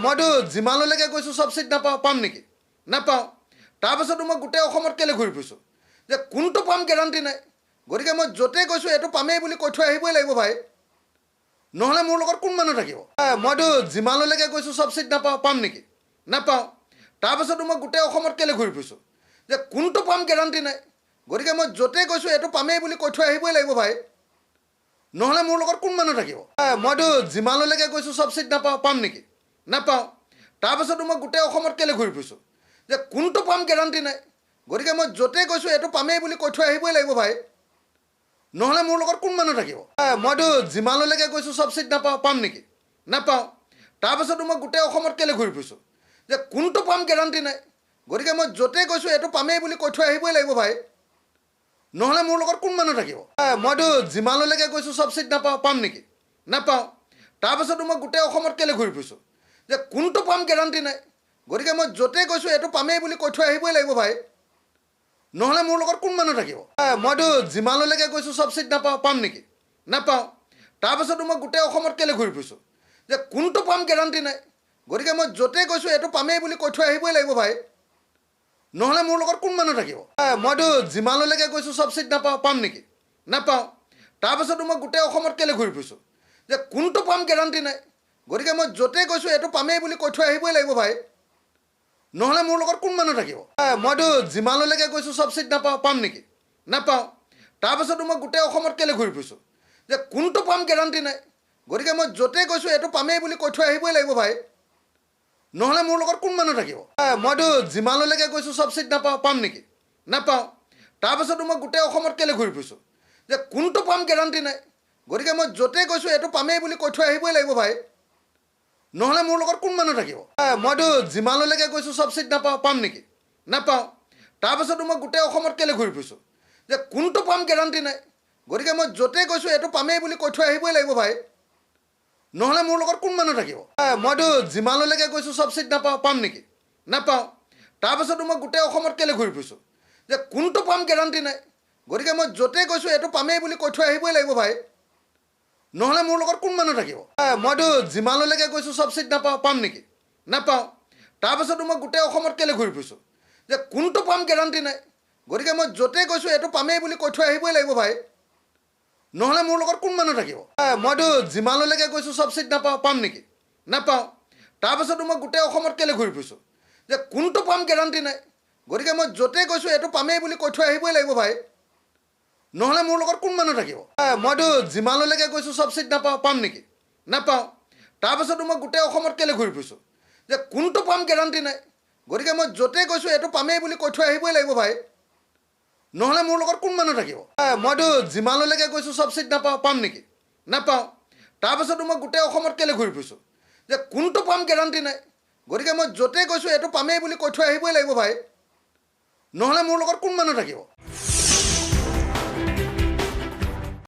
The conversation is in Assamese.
মইতো যিমানলৈকে গৈছোঁ চব চিট নাপাওঁ পাম নেকি নাপাওঁ তাৰপাছতো মই গোটেই অসমত কেলৈ ঘূৰি ফুৰিছোঁ যে কোনটো পাম গেৰাণ্টি নাই গতিকে মই য'তে গৈছোঁ এইটো পামেই বুলি কৈ থৈ আহিবই লাগিব ভাই নহ'লে মোৰ লগত কোন মানুহ থাকিব মইতো যিমানলৈকে গৈছোঁ চব চিট নাপাওঁ পাম নেকি নাপাওঁ তাৰপাছতো মই গোটেই অসমত কেলৈ ঘূৰি ফুৰিছোঁ যে কোনটো পাম গেৰাণ্টি নাই গতিকে মই য'তে গৈছোঁ এইটো পামেই বুলি কৈ থৈ আহিবই লাগিব ভাই নহ'লে মোৰ লগত কোন মানুহ থাকিব মইতো যিমানলৈকে গৈছোঁ চব চিট নাপাওঁ পাম নেকি নাপাওঁ তাৰপাছতো মই গোটেই অসমত কেলৈ ঘূৰি ফুৰিছোঁ যে কোনটো পাম গেৰাণ্টি নাই গতিকে মই য'তে গৈছোঁ এইটো পামেই বুলি কৈ থৈ আহিবই লাগিব ভাই নহ'লে মোৰ লগত কোন মানুহ থাকিব মইতো যিমানলৈকে গৈছোঁ চব চিট নাপাওঁ পাম নেকি নাপাওঁ তাৰপাছতো মই গোটেই অসমত কেলৈ ঘূৰি ফুৰিছোঁ যে কোনটো পাম গেৰাণ্টি নাই গতিকে মই য'তে গৈছোঁ এইটো পামেই বুলি কৈ থৈ আহিবই লাগিব ভাই নহ'লে মোৰ লগত কোন মানুহ থাকিব মইতো যিমানলৈকে গৈছোঁ চব চিট নাপাওঁ পাম নেকি নাপাওঁ তাৰপাছতো মই গোটেই অসমত কেলৈ ঘূৰি ফুৰিছোঁ যে কোনটো পাম গেৰাণ্টি নাই গতিকে মই য'তে গৈছোঁ এইটো পামেই বুলি কৈ থৈ আহিবই লাগিব ভাই নহ'লে মোৰ লগত কোন মানুহ থাকিব মইতো যিমানলৈকে গৈছোঁ চব চিট নাপাওঁ পাম নেকি নাপাওঁ তাৰপাছতো মই গোটেই অসমত কেলৈ ঘূৰি ফুৰিছোঁ যে কোনটো পাম গেৰাণ্টি নাই গতিকে মই য'তে গৈছোঁ এইটো পামেই বুলি কৈ থৈ আহিবই লাগিব ভাই নহ'লে মোৰ লগত কোন মানুহ থাকিব মইতো যিমানলৈকে গৈছোঁ চব চিট নাপাওঁ পাম নেকি নাপাওঁ তাৰপাছতো মই গোটেই অসমত কেলৈ ঘূৰি ফুৰিছোঁ যে কোনটো পাম গেৰাণ্টি নাই গতিকে মই য'তে গৈছোঁ এইটো পামেই বুলি কৈ থৈ আহিবই লাগিব ভাই নহ'লে মোৰ লগত কোন মানুহ থাকিব মইতো যিমানলৈকে গৈছোঁ চব চিট নাপাওঁ পাম নেকি নাপাওঁ তাৰপাছতো মই গোটেই অসমত কেলৈ ঘূৰি ফুৰিছোঁ যে কোনটো পাম গেৰাণ্টি নাই গতিকে মই য'তে গৈছোঁ এইটো পামেই বুলি কৈ থৈ আহিবই লাগিব ভাই নহ'লে মোৰ লগত কোন মানুহ থাকিব মইতো যিমানলৈকে গৈছোঁ চব চিট নাপাওঁ পাম নেকি নাপাওঁ তাৰপাছতো মই গোটেই অসমত কেলৈ ঘূৰি ফুৰিছোঁ যে কোনটো পাম গেৰাণ্টি নাই গতিকে মই য'তে গৈছোঁ এইটো পামেই বুলি কৈ থৈ আহিবই লাগিব ভাই নহ'লে মোৰ লগত কোন মানুহ থাকিব মইতো যিমানলৈকে গৈছোঁ চব চিট নাপাওঁ পাম নেকি নাপাওঁ তাৰপাছতো মই গোটেই অসমত কেলৈ ঘূৰি ফুৰিছোঁ যে কোনটো পাম গেৰাণ্টি নাই গতিকে মই য'তে গৈছোঁ এইটো পামেই বুলি কৈ থৈ আহিবই লাগিব ভাই নহ'লে মোৰ লগত কোন মানুহ থাকিব মইতো যিমানলৈকে গৈছোঁ চব চিট নাপাওঁ পাম নেকি নাপাওঁ তাৰপাছতো মই গোটেই অসমত কেলৈ ঘূৰি ফুৰিছোঁ যে কোনটো পাম গেৰাণ্টি নাই গতিকে মই য'তে গৈছোঁ এইটো পামেই বুলি কৈ থৈ আহিবই লাগিব ভাই নহ'লে মোৰ লগত কোন মানুহ থাকিব মইতো যিমানলৈকে গৈছোঁ চব চিট নাপাওঁ পাম নেকি নাপাওঁ তাৰপাছতো মই গোটেই অসমত কেলৈ ঘূৰি ফুৰিছোঁ যে কোনটো পাম গেৰাণ্টি নাই গতিকে মই য'তে গৈছোঁ এইটো পামেই বুলি কৈ থৈ আহিবই লাগিব ভাই নহ'লে মোৰ লগত কোন মানুহ থাকিব মইতো যিমানলৈকে গৈছোঁ চব চিট নাপাওঁ পাম নেকি নাপাওঁ তাৰপাছতো মই গোটেই অসমত কেলৈ ঘূৰি ফুৰিছোঁ যে কোনটো পাম গেৰাণ্টি নাই গতিকে মই য'তে গৈছোঁ এইটো পামেই বুলি কৈ থৈ আহিবই লাগিব ভাই নহ'লে মোৰ লগত কোন মানুহ থাকিব মইতো যিমানলৈকে গৈছোঁ চব চিট নাপাওঁ পাম নেকি নাপাওঁ তাৰপাছতো মই গোটেই অসমত কেলৈ ঘূৰি ফুৰিছোঁ যে কোনটো পাম গেৰাণ্টি নাই গতিকে মই য'তে গৈছোঁ এইটো পামেই বুলি কৈ থৈ আহিবই লাগিব ভাই নহ'লে মোৰ লগত কোন মানুহ থাকিব মইতো যিমানলৈকে গৈছোঁ চব চিট নাপাওঁ পাম নেকি নাপাওঁ তাৰপাছতো মই গোটেই অসমত কেলৈ ঘূৰি ফুৰিছোঁ যে কোনটো পাম গেৰাণ্টি নাই গতিকে মই য'তে গৈছোঁ এইটো পামেই বুলি কৈ থৈ আহিবই লাগিব ভাই নহ'লে মোৰ লগত কোন মানুহ থাকিব